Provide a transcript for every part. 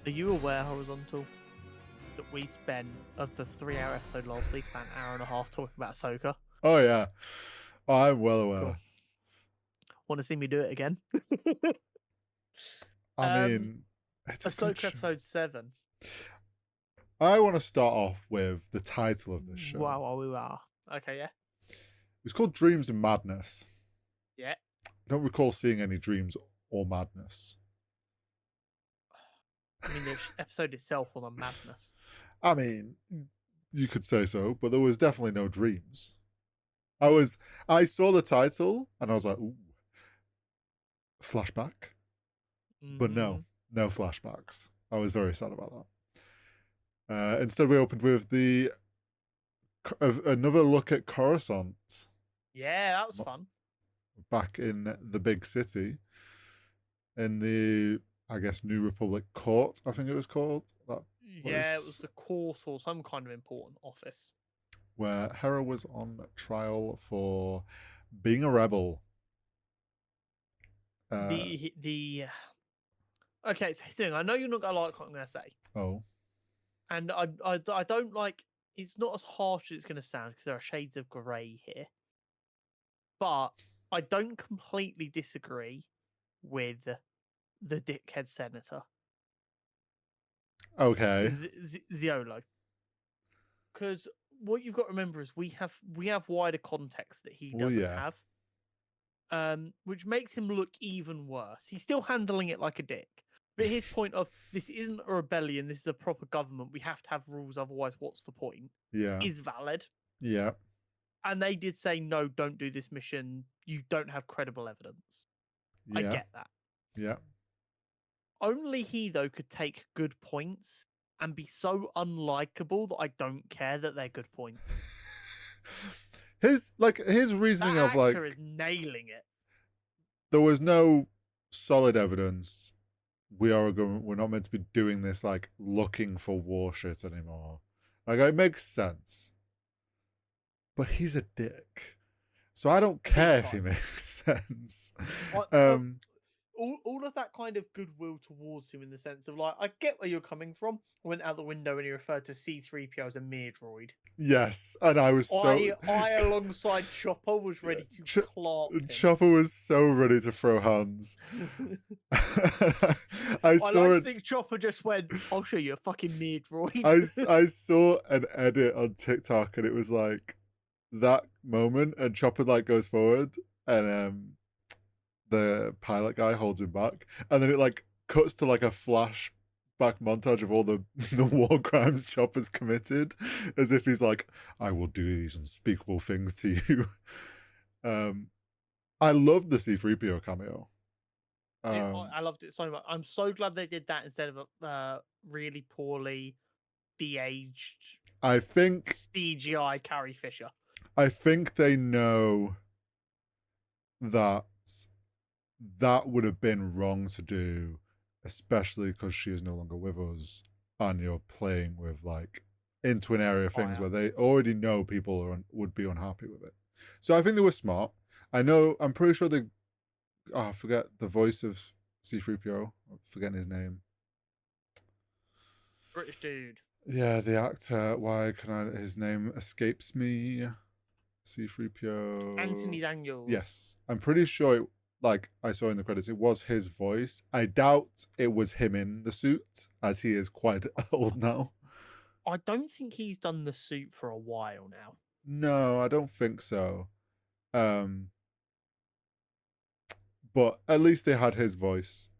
Are you aware, Horizontal, that we spent, of the 3-hour episode last week, about an hour and a half talking about Ahsoka? Oh, yeah. Oh, I'm well aware. Cool. Want to see me do it again? I mean, it's a good Ahsoka show. episode 7. I want to start off with the title of this show. Wow. Okay, yeah. It's called Dreams and Madness. Yeah. I don't recall seeing any dreams or madness. I mean, the episode itself was a madness. I mean, you could say so, but there was definitely no dreams. I saw the title and I was like, ooh, flashback. But no flashbacks. I was very sad about that. Instead, we opened with another look at Coruscant. Yeah, that was fun. Back in the big city, in the, I guess, New Republic Court, I think it was called. That place, yeah, it was the court or some kind of important office. Where Hera was on trial for being a rebel. Okay, so I know you're not gonna like what I'm gonna say. Oh. And I don't like. It's not as harsh as it's gonna sound because there are shades of grey here. But I don't completely disagree with the dickhead senator. Okay. Ziolo. Because what you've got to remember is we have wider context that he doesn't have. Which makes him look even worse. He's still handling it like a dick. But his point of this isn't a rebellion, this is a proper government, we have to have rules, otherwise what's the point? Yeah. Is valid. Yeah. And they did say, no, don't do this mission. You don't have credible evidence. Yeah. I get that. Yeah. Only he, though, could take good points and be so unlikable that I don't care that they're good points. His reasoning that of actor is nailing it. There was no solid evidence. We are a government. We're not meant to be doing this, like, looking for war shit anymore. Like, it makes sense. But he's a dick. So I don't care if he makes sense. All of that kind of goodwill towards him in the sense of, like, I get where you're coming from. I went out the window when he referred to C-3PO as a mere droid. Yes, and I was so... I alongside Chopper, was ready to clark him. Chopper was so ready to throw hands. I think Chopper just went, I'll show you a fucking mere droid. I saw an edit on TikTok and it was like that moment and Chopper like goes forward and the pilot guy holds him back and then it like cuts to like a flashback montage of all the war crimes Chopper's committed, as if he's like, I will do these unspeakable things to you. I loved the C-3PO cameo. I loved it so much. I'm so glad they did that instead of a really poorly de-aged, I think, CGI Carrie Fisher. I think they know that would have been wrong to do, especially because she is no longer with us and you're playing with like into an area of things where they already know people would be unhappy with it. So I think they were smart. I'm pretty sure I forget the voice of C-3PO. I'm forgetting his name. British dude. Yeah, the actor. Why can his name escapes me? C-3PO. Anthony Daniels. Yes. I'm pretty sure I saw in the credits, it was his voice. I doubt it was him in the suit, as he is quite old now. I don't think he's done the suit for a while now. No, I don't think so. But at least they had his voice.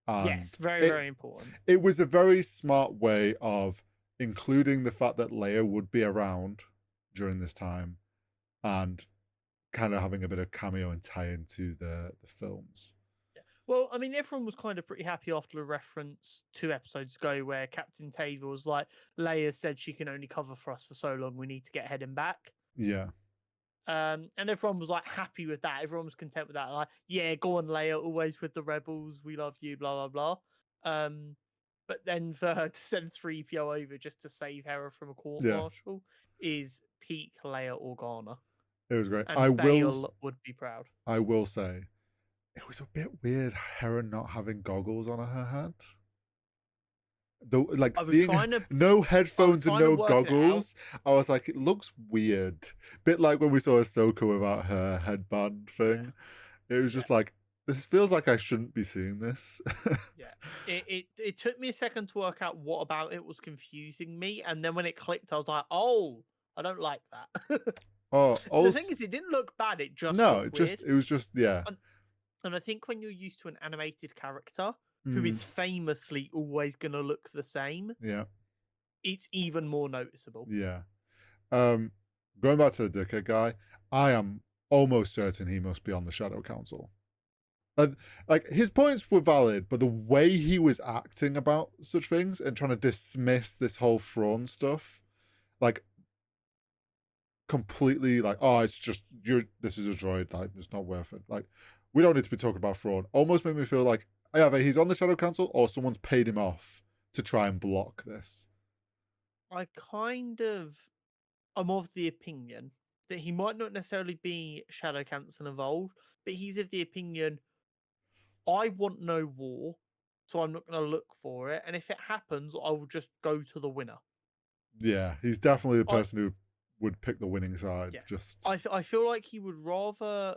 Yes, very important. It was a very smart way of including the fact that Leia would be around during this time and kind of having a bit of cameo and tie into the films. Yeah. Well, I mean, everyone was kind of pretty happy after the reference 2 episodes ago where Captain Tava was like, Leia said she can only cover for us for so long, we need to get heading back. Yeah. And everyone was like happy with that. Everyone was content with that. Like, yeah, go on, Leia, always with the rebels. We love you, blah, blah, blah. But then for her to send 3PO over just to save Hera from a court martial is peak Leia Organa. It was great. And Bale would be proud. I will say, it was a bit weird Hera not having goggles on her head. Like I was seeing trying to, no I was headphones and trying to no work it out. goggles, I was like, it looks weird. Bit like when we saw Ahsoka without her headband Yeah, thing. It was yeah, just like, this feels like I shouldn't be seeing this. yeah. It took me a second to work out what about it was confusing me, and then when it clicked, I was like, oh, I don't like that. Oh, The thing also, is, it didn't look bad. It just no, looked weird. it was just, yeah. And, and I think when you're used to an animated character who Mm, is famously always going to look the same, yeah, it's even more noticeable. yeah. Um, Going back to the dickhead guy, I am almost certain he must be on the Shadow Council. Like his points were valid, but the way he was acting about such things and trying to dismiss this whole Thrawn stuff, like completely, like, oh, it's just this is a droid, like it's not worth it. Like we don't need to be talking about Thrawn. Almost made me feel like either he's on the Shadow Council or someone's paid him off to try and block this. I kind of am of the opinion that he might not necessarily be Shadow Council involved, but he's of the opinion I want no war, so I'm not going to look for it. And if it happens, I will just go to the winner. Yeah, he's definitely the I person who would pick the winning side. Yeah, Just I feel like he would rather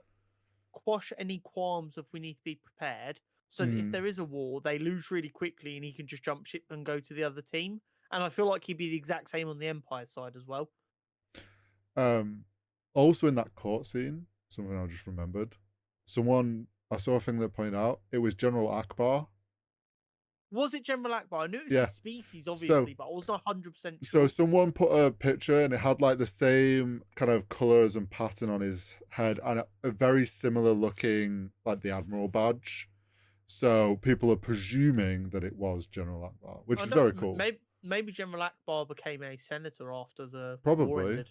quash any qualms of we need to be prepared, so that if mm, there is a war, they lose really quickly and he can just jump ship and go to the other team. And I feel like he'd be the exact same on the Empire side as well. um also in that court scene, something I just remembered. Someone I saw a thing that pointed out it was General Akbar. Was it General Akbar? I knew it was Yeah. his species, So obviously, but I wasn't 100% so sure. someone put a picture and it had like the same kind of colors and pattern on his head and a very similar looking like the Admiral badge. So people are presuming that it was General Akbar, which I is don't. very cool. Maybe General Akbar became a senator after the war Probably. It ended.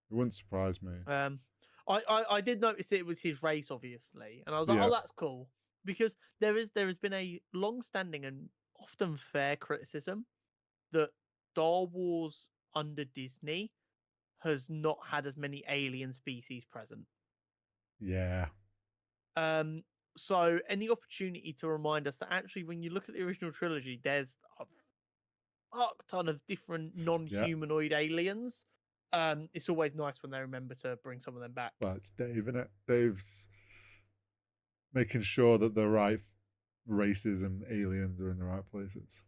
wouldn't surprise me. Um, I did notice it was his race, obviously, and I was like, Yeah. oh, that's cool because there has been a long-standing and often fair criticism that Star Wars under Disney has not had as many alien species present. Yeah. Um, so any opportunity to remind us that actually, when you look at the original trilogy, there's a fuck ton of different Yeah. non-humanoid aliens. It's always nice when they remember to bring some of them back. Well, it's Dave, isn't it? Dave's making sure that the right races and aliens are in the right places.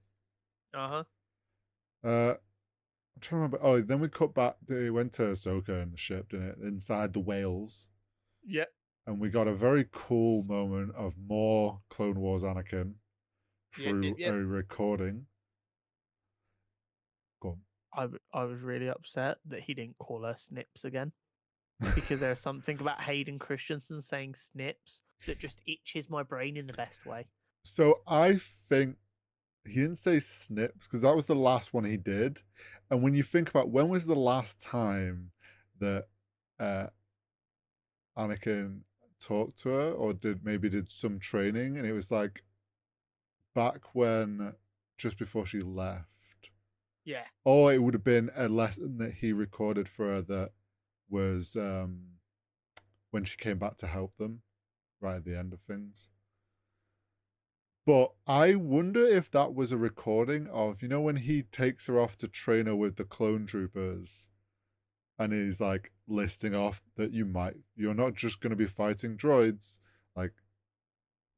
Uh-huh. I'm trying to remember. Oh, then we cut back. They went to Ahsoka and the ship, didn't it? Inside the whales. Yep. And we got a very cool moment of more Clone Wars Anakin Yep. Yep. through a Yep. recording. Go I was really upset that he didn't call her Snips again because there's something about Hayden Christensen saying Snips that just itches my brain in the best way. So I think he didn't say Snips because that was the last one he did. And when you think about when was the last time that uh, Anakin talked to her or did some training, and it was like back when just before she left. Yeah. Or it would have been a lesson that he recorded for her that was when she came back to help them right at the end of things. But I wonder if that was a recording of, when he takes her off to train her with the clone troopers and he's like listing off that you're not just going to be fighting droids. Like,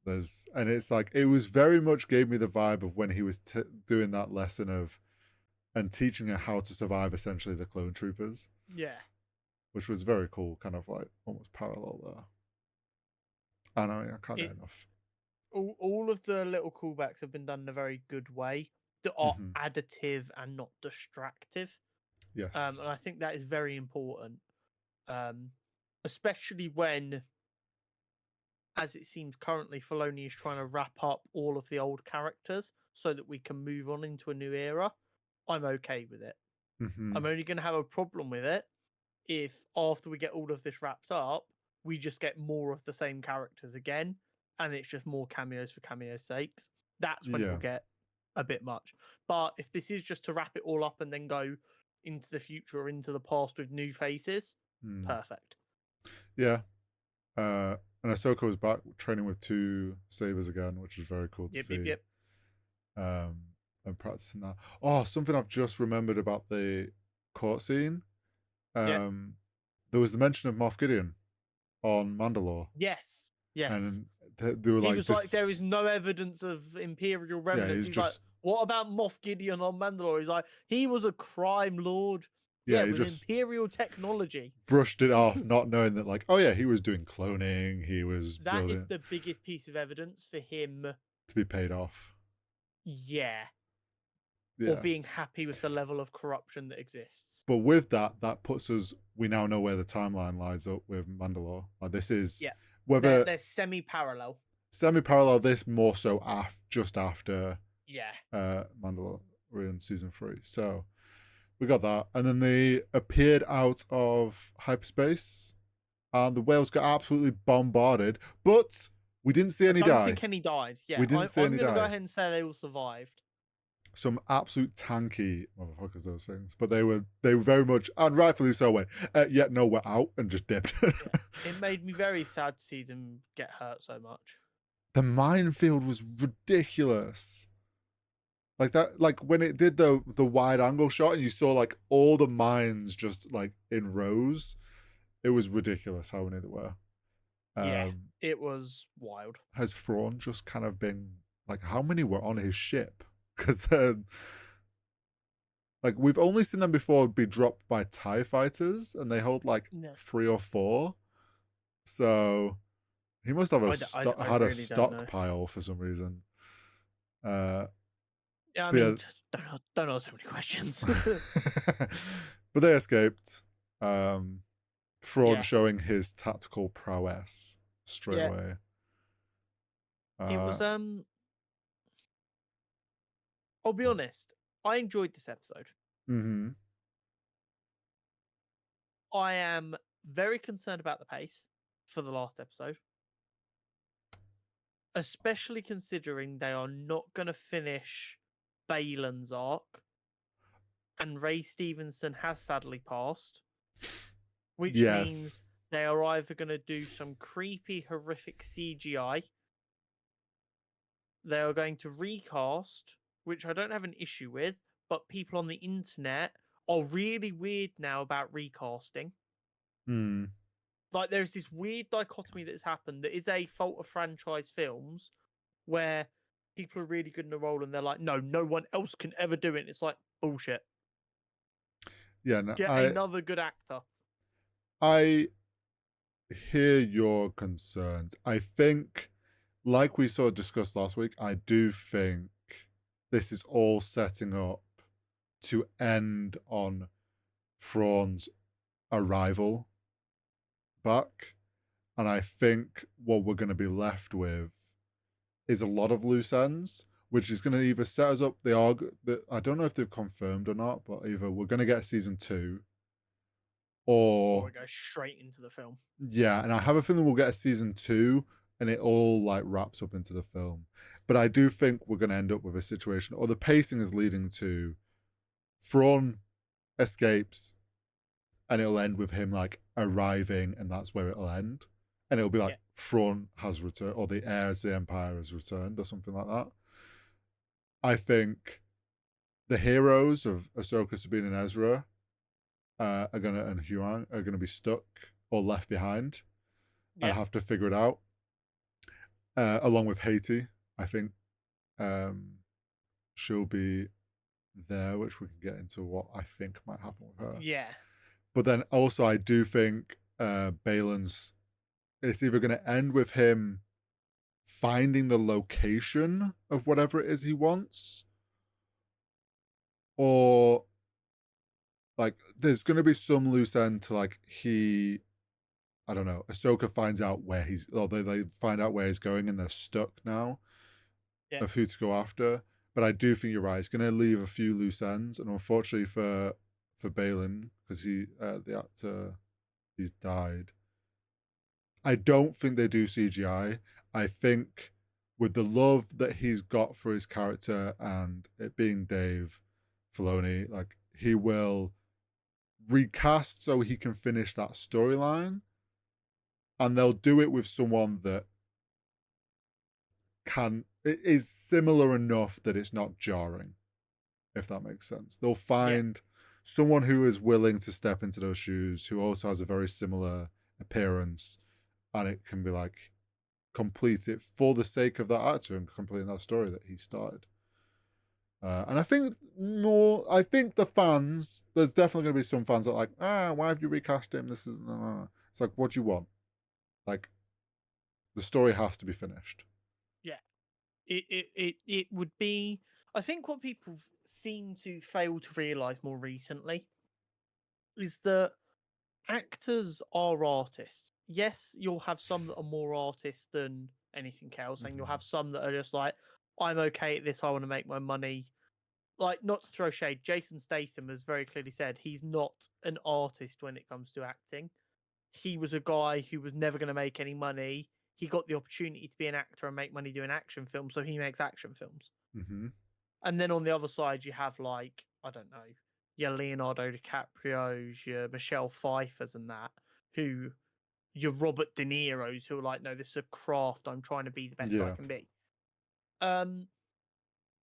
and it's like, it was very much gave me the vibe of when he was doing that lesson of, and teaching her how to survive essentially the clone troopers. Yeah. Which was very cool, kind of like almost parallel there. I know, I can't get enough. All of the little callbacks have been done in a very good way that are additive and not distractive. Yes. And I think that is very important. Especially when, as it seems currently, Filoni is trying to wrap up all of the old characters so that we can move on into a new era. I'm okay with it. I'm only going to have a problem with it if after we get all of this wrapped up, we just get more of the same characters again, and it's just more cameos for cameo's sakes. That's when it will get a bit much. But if this is just to wrap it all up and then go into the future or into the past with new faces, perfect. Yeah. And Ahsoka was back training with 2 sabers again, which was very cool to see. Yep. and practicing that. Oh, something I've just remembered about the court scene. Yeah. There was the mention of Moff Gideon on Mandalore, Yes. Yes. and they were He like, was like, there "This, is no evidence of Imperial yeah, remnants. he's He's like, just, what about Moff Gideon on Mandalore? He's like, he was a crime lord. yeah, Yeah, he with just Imperial technology. brushed it off, not knowing that, like, oh yeah, he was doing cloning, he was That is building the biggest piece of evidence for him, to be paid off." yeah, or Yeah, being happy with the level of corruption that exists. but with that, that puts us. We now know where the timeline lies up with Mandalore. Like, this is Yeah. whether They're semi-parallel. semi-parallel. This more so just after Yeah. Mandalorian season 3. So we got that, and then they appeared out of hyperspace, and the whales got absolutely bombarded. But we didn't see I any don't die. think any died. We Yeah, didn't see I'm any going to go die. ahead and say they all survived. Some absolute tanky motherfuckers, those things. But they were very much, and rightfully so, went, yeah, no, we're out, and just dipped. Yeah. It made me very sad to see them get hurt so much. The minefield was ridiculous. Like that, like when it did the wide angle shot and you saw like all the mines just like in rows, it was ridiculous how many there were. Yeah, it was wild. Has Thrawn just kind of been like, how many were on his ship? Because like we've only seen them before be dropped by TIE fighters, and they hold like 3 or 4. So he must have I had a really don't know. stockpile for some reason. Yeah, I mean, don't ask so many questions. But they escaped. Thrawn Yeah. showing his tactical prowess straight Yeah. away. It was I'll be honest, I enjoyed this episode. Mm-hmm. I am very concerned about the pace for the last episode. Especially considering they are not going to finish Baylan's arc. And Ray Stevenson has sadly passed. Which means they are either going to do some creepy, horrific CGI. They are going to recast, which I don't have an issue with, but people on the internet are really weird now about recasting. Mm. Like, there's this weird dichotomy that has happened that is a fault of franchise films where people are really good in a role and they're like, no one else can ever do it. And it's like, bullshit. Yeah, no, Get another good actor. I hear your concerns. I think, like we sort of discussed last week, I do think this is all setting up to end on Thrawn's arrival back. And I think what we're going to be left with is a lot of loose ends, which is going to either set us up I don't know if they've confirmed or not, but either we're going to get season 2 or it goes straight into the film. Yeah, and I have a feeling we'll get a season 2 and it all like wraps up into the film. But I do think we're going to end up with a situation, or the pacing is leading to Thrawn escapes and it'll end with him like arriving, and that's where it'll end. And it'll be like Thrawn has returned, or the heirs of the Empire has returned, or something like that. I think the heroes of Ahsoka, Sabine, and Ezra and Huang are gonna be stuck or left behind and have to figure it out. Along with Haiti, I think she'll be there, which we can get into what I think might happen with her. Yeah. But then also I do think Baylan's, it's either going to end with him finding the location of whatever it is he wants, or like there's going to be some loose end to like I don't know, Ahsoka finds out where they find out where he's going and they're stuck now of who to go after. But I do think you're right. It's going to leave a few loose ends, and unfortunately for Baylan, because the actor, he's died. I don't think they do CGI. I think with the love that he's got for his character and it being Dave Filoni, like he will recast so he can finish that storyline, and they'll do it with someone that it is similar enough that it's not jarring. if that makes sense. They'll find someone who is willing to step into those shoes, who also has a very similar appearance, and it can be like complete it for the sake of that actor and completing that story that he started. And I think the fans, there's definitely going to be some fans that are like, why have you recast him? This is, no. It's like, what do you want? Like, the story has to be finished. Yeah. It would be, I think what people seem to fail to realize more recently is that actors are artists. Yes, you'll have some that are more artists than anything else, and you'll have some that are just like, I'm okay at this, I want to make my money. Like, not to throw shade, Jason Statham has very clearly said he's not an artist when it comes to acting. He was a guy who was never going to make any money. He got the opportunity to be an actor and make money doing action films, so he makes action films. Mm-hmm. And then on the other side, you have, like, I don't know, your Leonardo DiCaprio's, your Michelle Pfeiffer's and that, who, your Robert De Niro's, who are like, no, this is a craft. I'm trying to be the best I can be.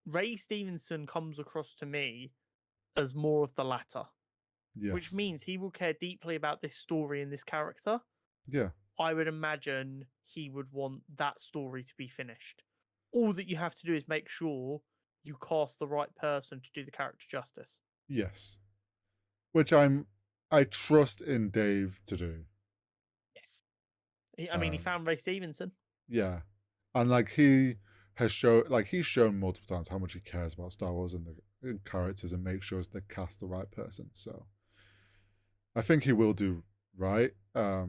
Ray Stevenson comes across to me as more of the latter, which means he will care deeply about this story and this character. Yeah. I would imagine he would want that story to be finished. All that you have to do is make sure you cast the right person to do the character justice. Yes. Which I trust in Dave to do. Yes. I mean, he found Ray Stevenson. Yeah. And like he has shown, like he's shown multiple times how much he cares about Star Wars and the characters and makes sure they cast the right person. So I think he will do right. But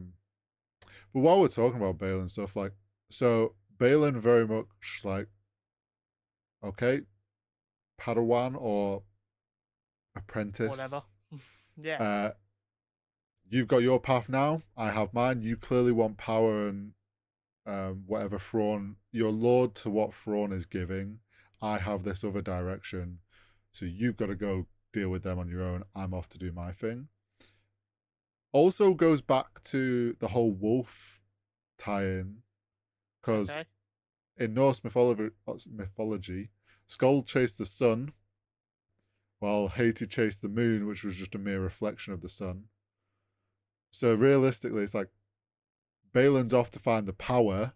while we're talking about Baylan stuff, like, so Baylan very much like, okay, Padawan or apprentice. Whatever. Yeah. You've got your path now. I have mine. You clearly want power and whatever Thrawn, you're lord to what Thrawn is giving. I have this other direction. So you've got to go deal with them on your own. I'm off to do my thing. Also goes back to the whole wolf tie-in. Because in Norse mythology, Skull chased the sun, while Haiti chased the moon, which was just a mere reflection of the sun. So realistically, it's like Baylan's off to find the power.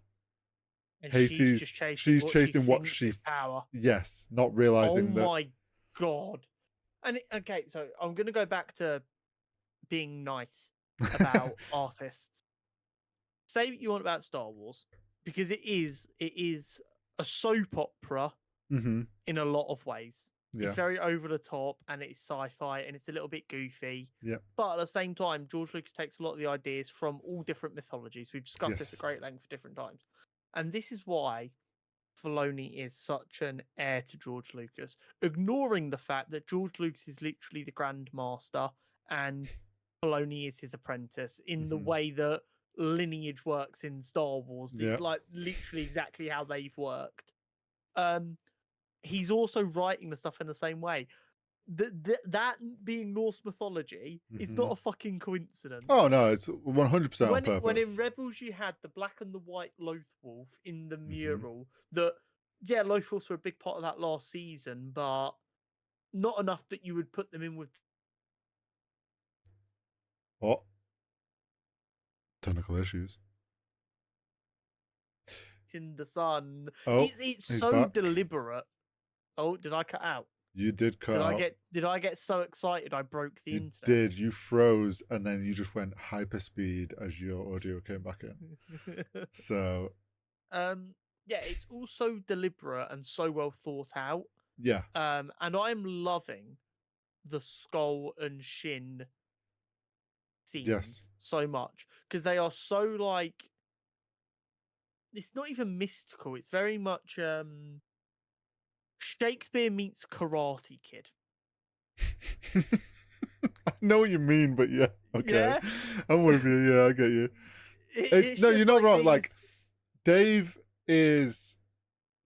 And She's chasing what she power. Yes, not realizing that. Oh my god! And okay, so I'm gonna go back to being nice about artists. Say what you want about Star Wars, because it is a soap opera in a lot of ways. Yeah. It's very over the top and it's sci-fi and it's a little bit goofy. Yeah. But at the same time, George Lucas takes a lot of the ideas from all different mythologies. We've discussed this at great length for different times. And this is why Filoni is such an heir to George Lucas, ignoring the fact that George Lucas is literally the Grand Master and Filoni is his apprentice in the way that lineage works in Star Wars. It's like literally exactly how they've worked. He's also writing the stuff in the same way. That being Norse mythology is not a fucking coincidence. Oh no, it's 100% on purpose. When in Rebels you had the black and the white Lothwolf in the mural, that Lothwolves were a big part of that last season, but not enough that you would put them in with what? Technical issues. In the sun. Oh, it's so deliberate. Oh, did I cut out? You did cut out. Did I get so excited I broke the internet? You did. You froze and then you just went hyperspeed as your audio came back in. So it's also deliberate and so well thought out. Yeah. And I'm loving the Skull and Shin scenes so much because they are so like, it's not even mystical. It's very much Shakespeare meets Karate Kid. I know what you mean, but yeah, okay. Yeah? I'm with you. Yeah, I get you. It's no, you're not wrong. These... Like Dave is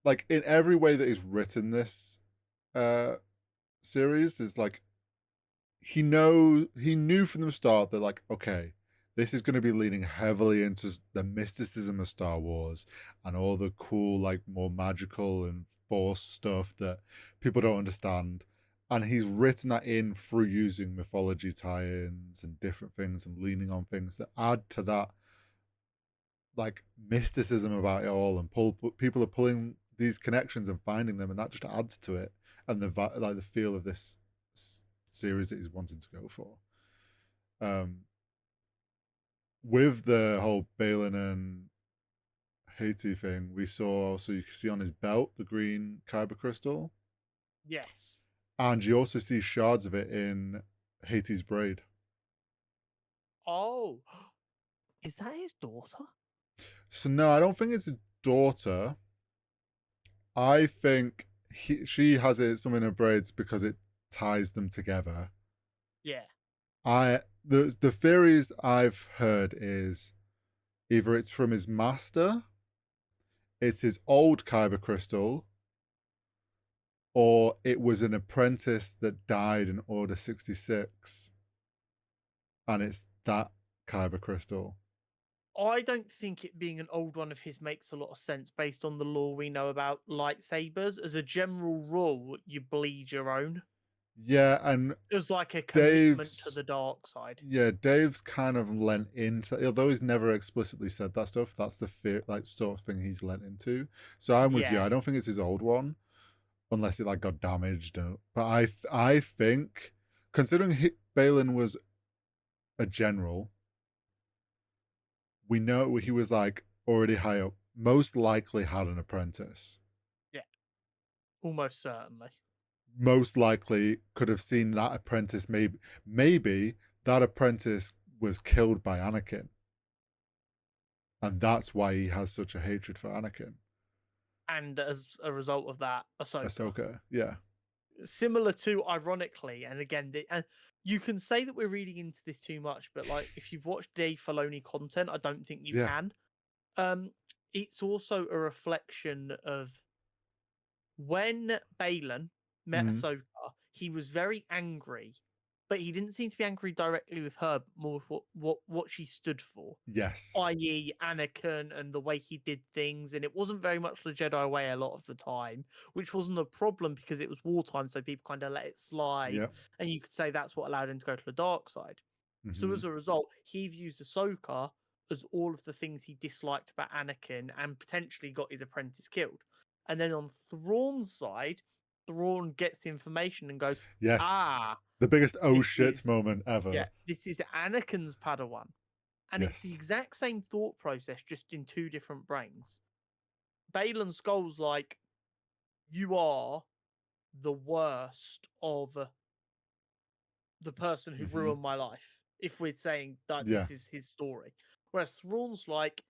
like in every way that he's written this series is like he knew from the start that like, okay, this is going to be leaning heavily into the mysticism of Star Wars and all the cool, like more magical and Force stuff that people don't understand. And he's written that in through using mythology tie-ins and different things and leaning on things that add to that like mysticism about it all, and people are pulling these connections and finding them, and that just adds to it and the feel of this series that he's wanting to go for. With the whole Baylan and Haiti thing, we saw also, you can see on his belt the green kyber crystal. Yes. And you also see shards of it in Haiti's braid. Oh, is that his daughter? So no, I don't think it's his daughter. I think she has some in her braids because it ties them together. Yeah. The theories I've heard is either it's from his master, it's his old kyber crystal, or it was an apprentice that died in Order 66, and it's that kyber crystal. I don't think it being an old one of his makes a lot of sense based on the lore we know about lightsabers. As a general rule, you bleed your own. Yeah, and It like a commitment to Dave's the dark side. yeah, Dave's kind of lent into, although he's never explicitly said that stuff. That's the fear, like sort of thing he's lent into. So I'm with you. Yeah. I don't think it's his old one, unless it like got damaged. But I think, considering Baylan was a general, we know he was like already high up. Most likely had an apprentice. Yeah. Almost certainly. Most likely could have seen that apprentice. Maybe that apprentice was killed by Anakin, and that's why he has such a hatred for Anakin. And as a result of that, Ahsoka, yeah. Similar to, ironically, and again, you can say that we're reading into this too much, but like if you've watched Dave Filoni content, I don't think you can. It's also a reflection of when Baylan met Ahsoka, he was very angry, but he didn't seem to be angry directly with her, but more with what she stood for. Yes. I.e., Anakin and the way he did things, and it wasn't very much the Jedi way a lot of the time, which wasn't a problem because it was wartime, so people kind of let it slide, Yep. and you could say that's what allowed him to go to the dark side. So as a result, he views Ahsoka as all of the things he disliked about Anakin and potentially got his apprentice killed. And then on Thrawn's side, Thrawn gets the information and goes, yes, ah, the biggest oh shit moment ever. Yeah, this is Anakin's Padawan. And it's the exact same thought process, just in two different brains. Baylan Skoll's like, you are the worst of the person who ruined my life, if we're saying that this is his story. Whereas Thrawn's like,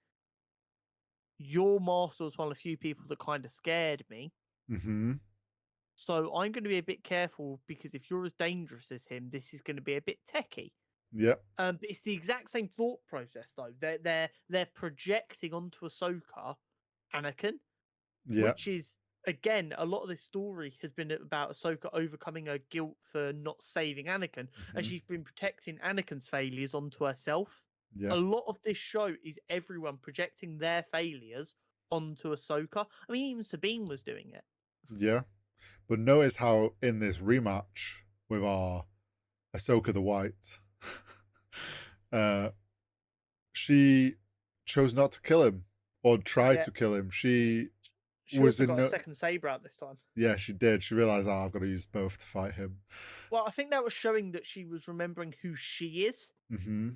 your master was one of the few people that kind of scared me. So I'm going to be a bit careful because if you're as dangerous as him, this is going to be a bit techie. Yep. But it's the exact same thought process, though. They're projecting onto Ahsoka Anakin, which is, again, a lot of this story has been about Ahsoka overcoming her guilt for not saving Anakin, and she's been protecting Anakin's failures onto herself. A lot of this show is everyone projecting their failures onto Ahsoka. I mean, even Sabine was doing it. Yeah. But notice how in this rematch with our Ahsoka the White, she chose not to kill him or try to kill him. She was also got a second saber out this time. Yeah, she did. She realized, I've got to use both to fight him. Well, I think that was showing that she was remembering who she is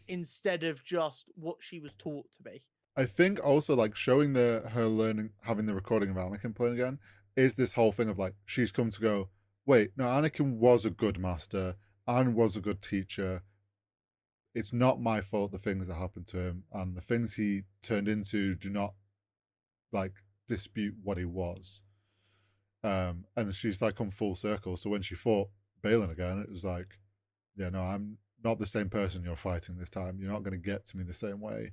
instead of just what she was taught to be. I think also like showing her learning, having the recording of Anakin playing again, is this whole thing of like, she's come to go, wait, no, Anakin was a good master and was a good teacher. It's not my fault the things that happened to him, and the things he turned into do not like dispute what he was. And she's like come full circle. So when she fought Baylan again, it was like, yeah, no, I'm not the same person you're fighting this time. You're not going to get to me the same way.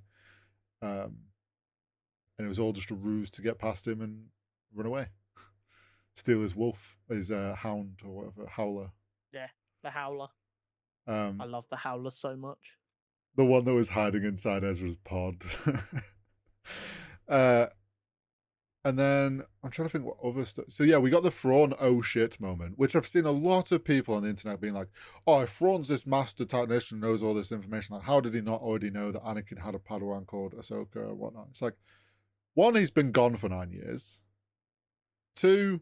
And it was all just a ruse to get past him and run away. Steal his wolf, his hound or whatever, howler. Yeah, the howler. I love the howler so much. The one that was hiding inside Ezra's pod. And then I'm trying to think what other stuff. So yeah, we got the Thrawn oh shit moment, which I've seen a lot of people on the internet being like, "Oh, if Thrawn's this master tactician, knows all this information, like how did he not already know that Anakin had a Padawan called Ahsoka and whatnot?" It's like, one, he's been gone for 9 years. Two,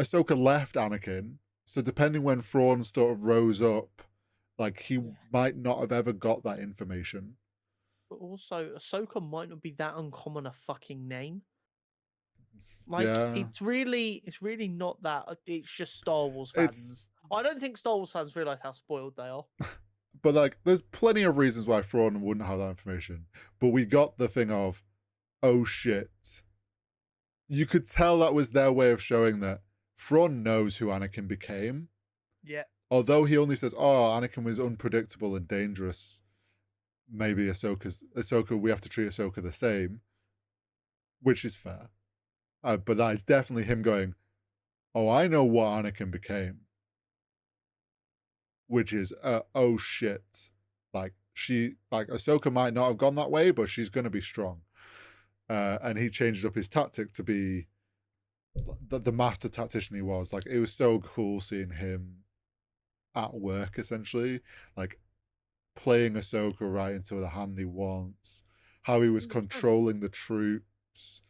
Ahsoka left Anakin, so depending when Thrawn sort of rose up, like he might not have ever got that information. But also, Ahsoka might not be that uncommon a fucking name. Like, yeah, it's really not that. It's just Star Wars fans. I don't think Star Wars fans realize how spoiled they are. But like, there's plenty of reasons why Thrawn wouldn't have that information. But we got the thing of, oh shit. You could tell that was their way of showing that Thrawn knows who Anakin became. Yeah. Although he only says, "Oh, Anakin was unpredictable and dangerous." Maybe Ahsoka. We have to treat Ahsoka the same, which is fair. But that is definitely him going, "Oh, I know what Anakin became," which is, oh shit. Like Ahsoka might not have gone that way, but she's going to be strong. And he changed up his tactic to be the master tactician he was. Like, it was so cool seeing him at work, essentially, like playing Ahsoka right into the hand he wants, how he was controlling the troops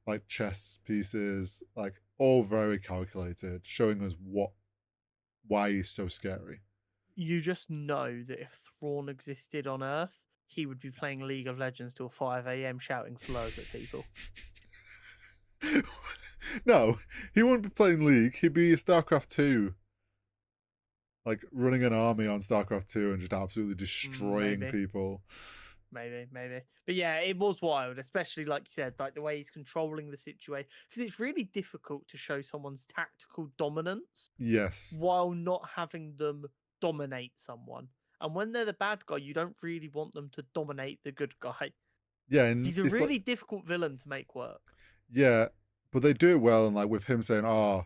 like chess pieces, like all very calculated, showing us why he's so scary. You just know that if Thrawn existed on Earth, he would be playing League of Legends till 5 a.m. shouting slurs at people. No, he wouldn't be playing League. He'd be a StarCraft 2. Like, running an army on StarCraft 2 and just absolutely destroying people. Maybe. But yeah, it was wild, especially like you said, like the way he's controlling the situation. Because it's really difficult to show someone's tactical dominance. Yes. While not having them dominate someone. And when they're the bad guy, you don't really want them to dominate the good guy. Yeah, and he's a really difficult villain to make work. Yeah, but they do it well, and like with him saying, "Oh,"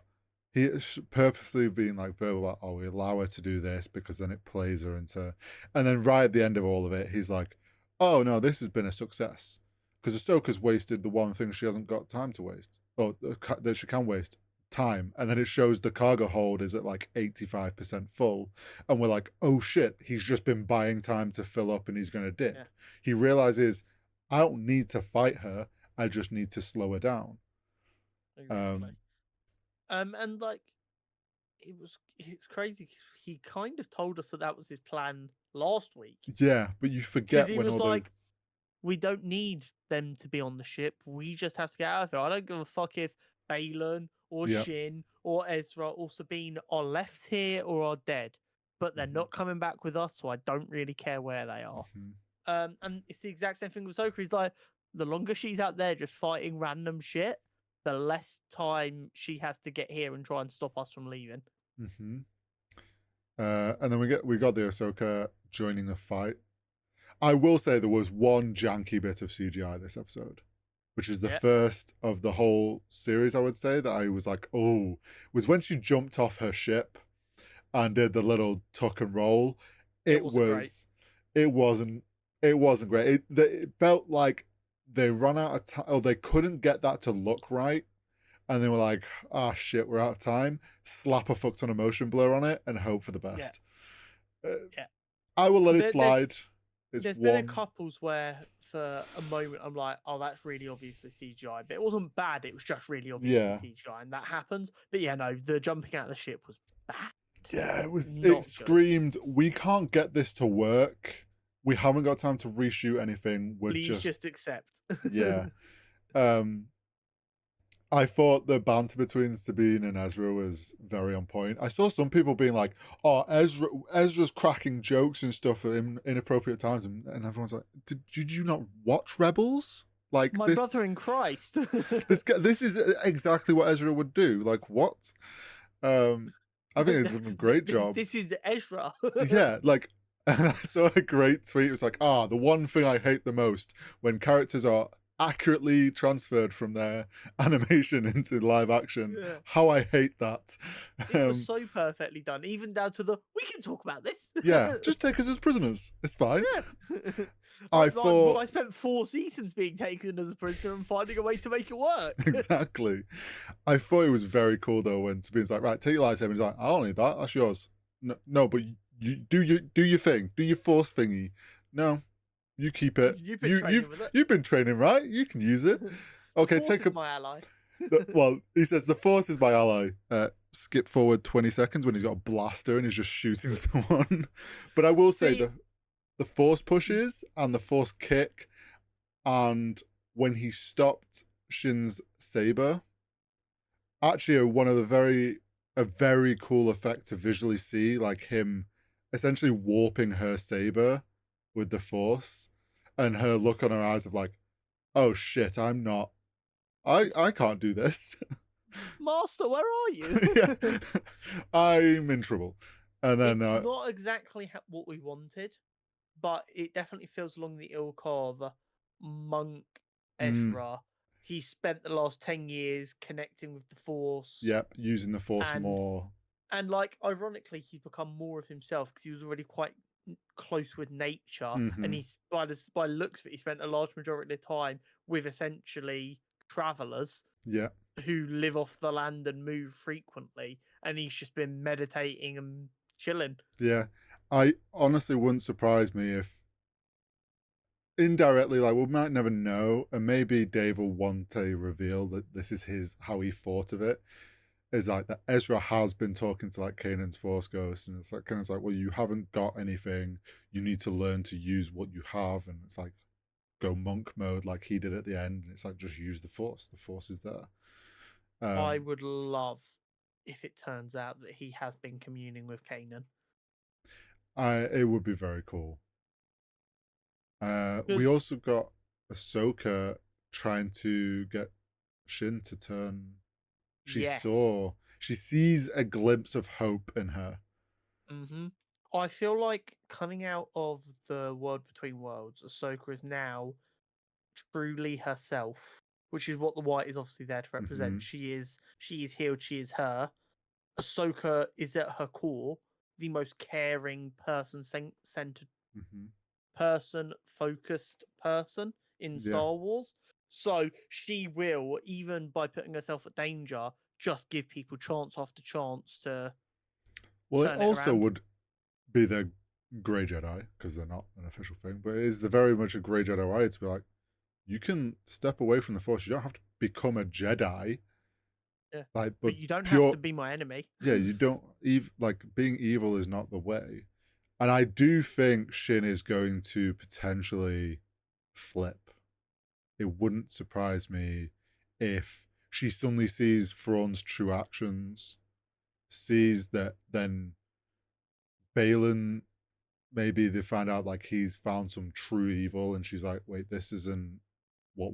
he purposely being like verbal about, "Oh, we allow her to do this because then it plays her into," and then right at the end of all of it, he's like, "Oh no, this has been a success because Ahsoka's wasted the one thing she hasn't got time to waste, or that she can waste time," and then it shows the cargo hold is at like 85% full, and we're like, "Oh shit, he's just been buying time to fill up, and he's gonna dip." Yeah. He realizes, "I don't need to fight her. I just need to slow her down." Exactly. And like, it's crazy. He kind of told us that was his plan last week. Yeah, but you forget when he was like, we don't need them to be on the ship. We just have to get out of here. I don't give a fuck if Baylan or Shin or Ezra or Sabine are left here or are dead, but they're not coming back with us, so I don't really care where they are. And it's the exact same thing with Ahsoka. He's like, the longer she's out there just fighting random shit, the less time she has to get here and try and stop us from leaving. And then we got the Ahsoka joining the fight. I will say there was one janky bit of CGI this episode, which is the first of the whole series, I would say, that I was like, oh, was when she jumped off her ship and did the little tuck and roll. It wasn't great. It felt like they ran out of time, or they couldn't get that to look right. And they were like, "Ah, shit, we're out of time. Slap a fuck ton of motion blur on it and hope for the best." I will let it slide. There's been a couples where for a moment I'm like, "Oh, that's really obviously CGI," but it wasn't bad. It was just really obviously CGI, and that happens. But yeah, no, the jumping out of the ship was bad. Yeah, it was. It screamed, "We can't get this to work. We haven't got time to reshoot anything. Please just accept." Yeah. I thought the banter between Sabine and Ezra was very on point. I saw some people being like, "Oh, Ezra's cracking jokes and stuff at inappropriate times," and everyone's like, "Did you not watch Rebels? Like, my brother in Christ." this is exactly what Ezra would do. Like, what? I think they've done a great job. This is Ezra. Yeah, like, and I saw a great tweet. It was like, the one thing I hate the most when characters are accurately transferred from their animation into live action. Yeah. How I hate that. It was so perfectly done, even down to the we can talk about this. Yeah, just take us as prisoners. It's fine. Yeah. I I thought spent 4 seasons being taken as a prisoner and finding a way to make it work. exactly. I thought it was very cool though when Sabine's like, right, take your lightsaber. He's like, I don't need that. That's yours. No, but you do your thing. Do your force thingy. No, you keep it. You've been training with it. You've been training, right? You can use it. Okay, the Force take is a. my ally. Well, he says the force is my ally. Skip forward 20 seconds when he's got a blaster and he's just shooting someone. But I will say the force pushes and the force kick, and when he stopped Shin's saber, actually one of the a very cool effect to visually see, like him essentially warping her saber with the force, and her look on her eyes of like, oh shit, I can't do this. Master, where are you? Yeah, I'm in trouble. And then it's not exactly what we wanted, but it definitely feels along the ilk of Monk Ezra. He spent the last 10 years connecting with the Force. Yep, using the Force more. And like, ironically, he's become more of himself because he was already quite close with nature, and he's by looks of it, he spent a large majority of the time with essentially travelers. Yeah. Who live off the land and move frequently, and he's just been meditating and chilling. Yeah. I honestly wouldn't surprise me if indirectly, like, we might never know, and maybe Dave will want a reveal that this is how he thought of it. Is like that Ezra has been talking to like Kanan's Force Ghost, and it's like Kanan's like, well, you haven't got anything. You need to learn to use what you have, and it's like go monk mode like he did at the end. And it's like just use the Force. The Force is there. I would love if it turns out that he has been communing with Kanan. It would be very cool. We also got Ahsoka trying to get Shin to turn. She sees a glimpse of hope in her. I feel like coming out of the World Between Worlds, Ahsoka is now truly herself, which is what the white is obviously there to represent. She is healed, she is her. Ahsoka is at her core the most caring, person-centered, person-focused person in Star Wars. So she will, even by putting herself at danger, just give people chance after chance to. Well, it also would be the Grey Jedi, because they're not an official thing, but it is very much a Grey Jedi way to be like, you can step away from the Force. You don't have to become a Jedi. Yeah. Like, but you don't have to be my enemy. Yeah, you don't. Like, being evil is not the way. And I do think Shin is going to potentially flip. It wouldn't surprise me if she suddenly sees Thrawn's true actions, sees that then Baylan, maybe they find out like he's found some true evil, and she's like, wait, this isn't what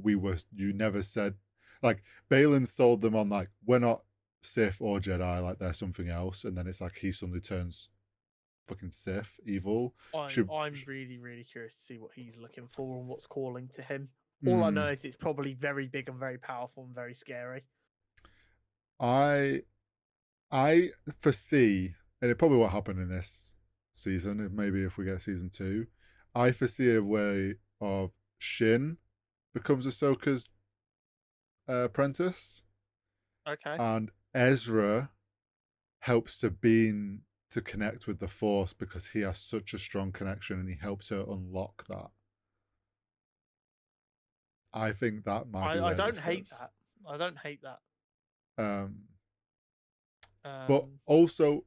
you never said. Like, Baylan sold them on like, we're not Sith or Jedi, like they're something else, and then it's like he suddenly turns fucking Sith evil. I'm really, really curious to see what he's looking for and what's calling to him. All I know is it's probably very big and very powerful and very scary. I foresee, and it probably won't happen in this season, maybe if we get season 2, I foresee a way of Shin becomes Ahsoka's apprentice. Okay. And Ezra helps Sabine to connect with the Force because he has such a strong connection, and he helps her unlock that. I think that might be where I don't hate that. I don't hate that. But also,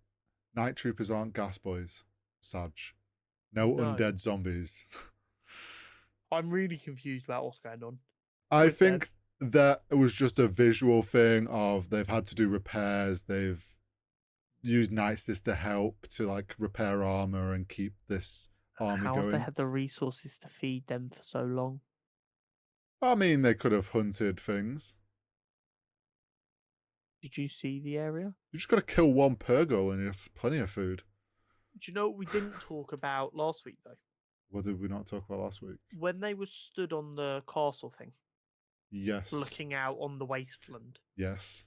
Night Troopers aren't gas boys, Sag. No undead zombies. I'm really confused about what's going on. I think that it was just a visual thing of they've had to do repairs. They've used Night Sister help to like repair armor and keep this army going. How have they had the resources to feed them for so long? I mean, they could have hunted things. Did you see the area? You just got to kill one Purgle and it's plenty of food. Do you know what we didn't talk about last week, though? What did we not talk about last week? When they were stood on the castle thing. Yes. looking out on the wasteland. Yes.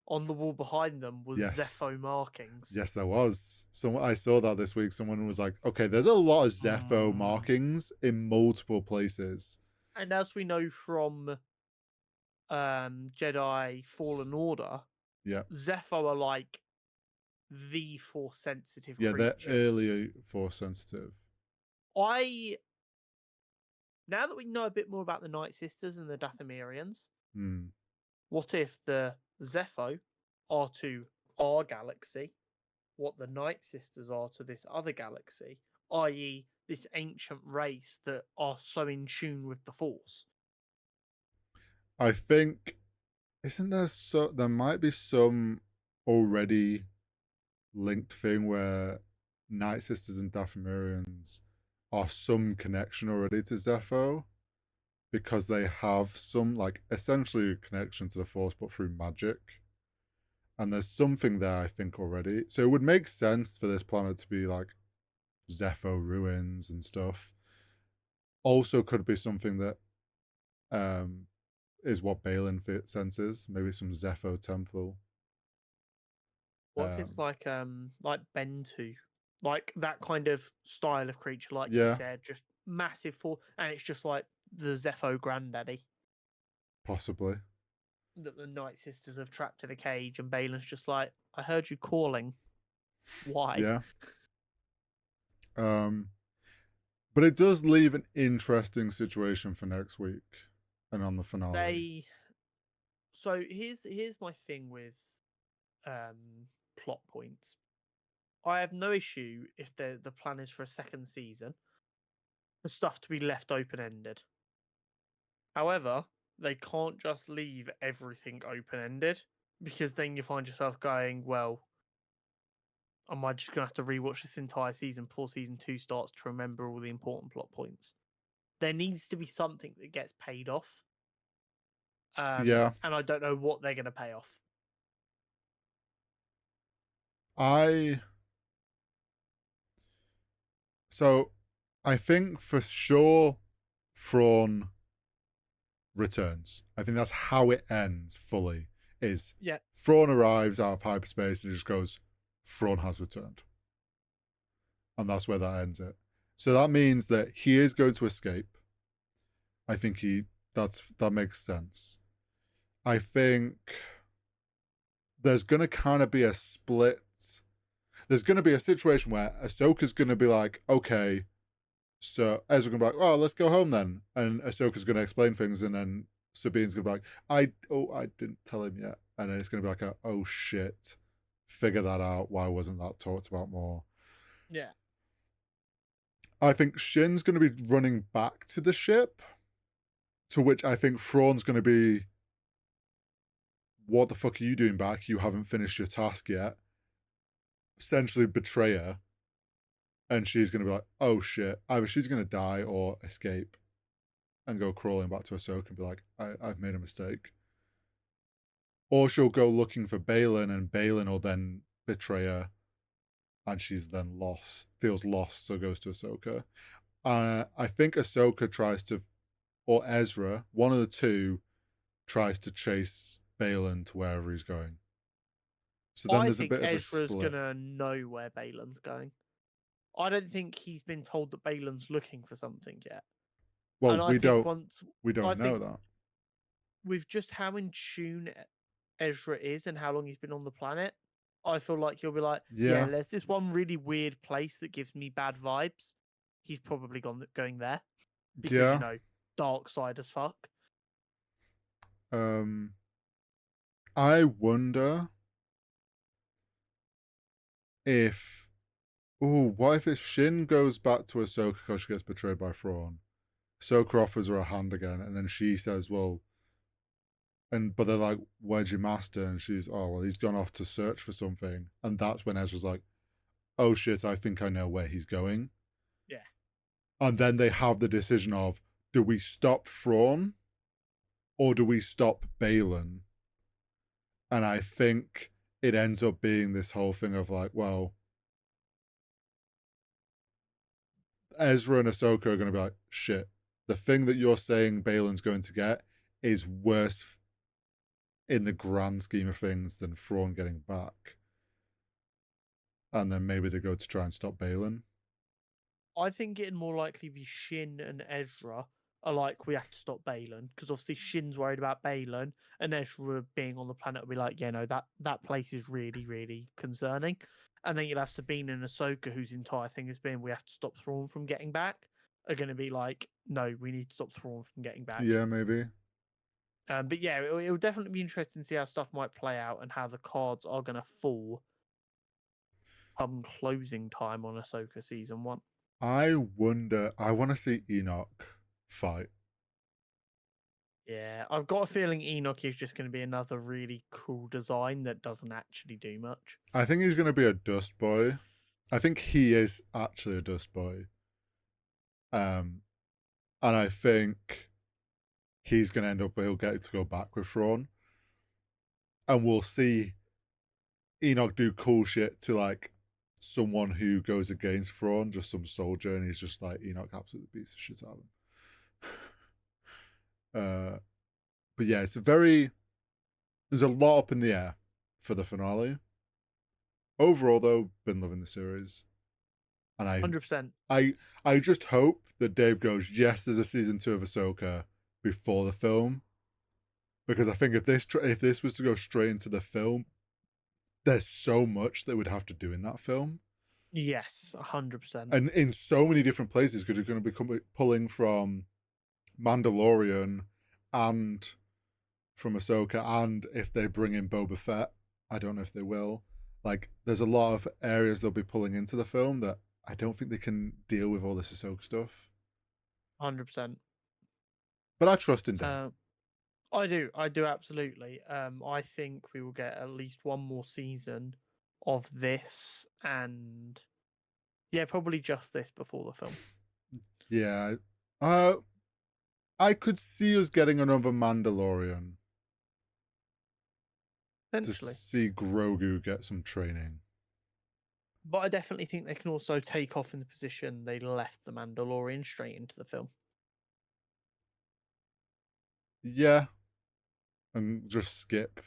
On the wall behind them was Zepho markings. Yes, there was. I saw that this week. Someone was like, okay, there's a lot of Zepho markings in multiple places. And as we know from Jedi Fallen Order, Zepho are like the Force sensitive creatures. They're early Force sensitive. Now that we know a bit more about the Night Sisters and the Dathomirians, Hmm. what if the Zepho are to our galaxy what the Night Sisters are to this other galaxy, i.e., this ancient race that are so in tune with the Force? I think, isn't there there might be some already linked thing where Night Sisters and Dathomirians are some connection already to Zepho, because they have some, like, essentially a connection to the Force but through magic. And there's something there, I think, already. So it would make sense for this planet to be like Zepho ruins and stuff. Also could be something that is what Baylan senses. Maybe some Zepho temple. What if it's like Bentu, like that kind of style of creature, like you said, just massive force, and it's just like the Zepho granddaddy. Possibly. That the Night Sisters have trapped in a cage, and Baylan's just like, I heard you calling. Why? Yeah. But it does leave an interesting situation for next week and on the finale. So here's my thing with plot points. I have no issue if the plan is for a second season for stuff to be left open ended. However, they can't just leave everything open ended, because then you find yourself going, well, am I just gonna have to rewatch this entire season before season 2 starts to remember all the important plot points? There needs to be something that gets paid off. And I don't know what they're gonna pay off. So I think for sure Thrawn returns. I think that's how it ends fully. Thrawn arrives out of hyperspace and just goes, Thrawn has returned. And that's where that ends it. So that means that he is going to escape. I think that makes sense. I think there's going to kind of be a split. There's going to be a situation where Ahsoka's going to be like, okay, so Ezra's going to be like, oh, let's go home then. And Ahsoka's going to explain things, and then Sabine's going to be like, I didn't tell him yet. And then it's going to be like, oh shit, figure that out. Why wasn't that talked about more? Yeah. I think Shin's going to be running back to the ship, to which I think Thrawn's going to be, what the fuck are you doing back? You haven't finished your task yet. Essentially betray her. And she's going to be like, oh shit, either she's going to die or escape and go crawling back to Ahsoka and be like, I've made a mistake. Or she'll go looking for Baylan, and Baylan will then betray her, and she's then feels lost, so goes to Ahsoka. I think Ahsoka tries to, or Ezra, one of the two, tries to chase Baylan to wherever he's going. So then there's a bit of a split. Ezra's gonna know where Baylan's going. I don't think he's been told that Baylan's looking for something yet. Well, we don't know that. With just how in tune Ezra is and how long he's been on the planet, I feel like he'll be like, yeah, there's this one really weird place that gives me bad vibes. He's probably going there. Because, dark side as fuck. I wonder if... what if Shin goes back to Ahsoka because she gets betrayed by Thrawn? Ahsoka offers her a hand again, and then she says, well... But they're like, where's your master? And she's, oh, well, he's gone off to search for something. And that's when Ezra's like, oh shit, I think I know where he's going. Yeah. And then they have the decision of, do we stop Thrawn or do we stop Baylan? And I think it ends up being this whole thing of like, well, Ezra and Ahsoka are going to be like, shit, the thing that you're saying Baylan's going to get is worse in the grand scheme of things than Thrawn getting back. And then maybe they go to try and stop Baylan. I think it'd more likely be Shin and Ezra are like, we have to stop Baylan, because obviously Shin's worried about Baylan, and Ezra being on the planet will be like, no, that place is really, really concerning. And then you'll have Sabine and Ahsoka, whose entire thing has been, we have to stop Thrawn from getting back, are going to be like, no, we need to stop Thrawn from getting back. Yeah, maybe. But yeah, it'll definitely be interesting to see how stuff might play out and how the cards are going to fall come closing time on Ahsoka season 1. I wonder. I want to see Enoch fight. Yeah, I've got a feeling Enoch is just going to be another really cool design that doesn't actually do much. I think he's going to be a dust boy. I think he is actually a dust boy. And I think he's going to end up, he'll get to go back with Thrawn. And we'll see Enoch do cool shit to like someone who goes against Thrawn, just some soldier, and he's just like, Enoch absolutely beats the shit out of him. But yeah, there's a lot up in the air for the finale. Overall, though, been loving the series. And 100%. I just hope that Dave goes, yes, there's a season 2 of Ahsoka before the film. Because I think if this was to go straight into the film, there's so much that we'd have to do in that film. Yes, 100%. And in so many different places, because you're going to be pulling from Mandalorian and from Ahsoka, and if they bring in Boba Fett, I don't know if they will. Like, there's a lot of areas they'll be pulling into the film that I don't think they can deal with all this Ahsoka stuff. 100%. But I trust in Dave. I do absolutely. I think we will get at least one more season of this, and yeah, probably just this before the film. Yeah. I could see us getting another Mandalorian to see Grogu get some training. But I definitely think they can also take off in the position they left the Mandalorian straight into the film. Yeah. And just skip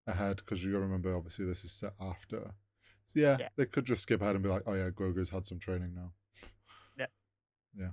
ahead, because you got to remember, obviously, this is set after. So yeah, they could just skip ahead and be like, oh yeah, Grogu's had some training now. Yeah. Yeah.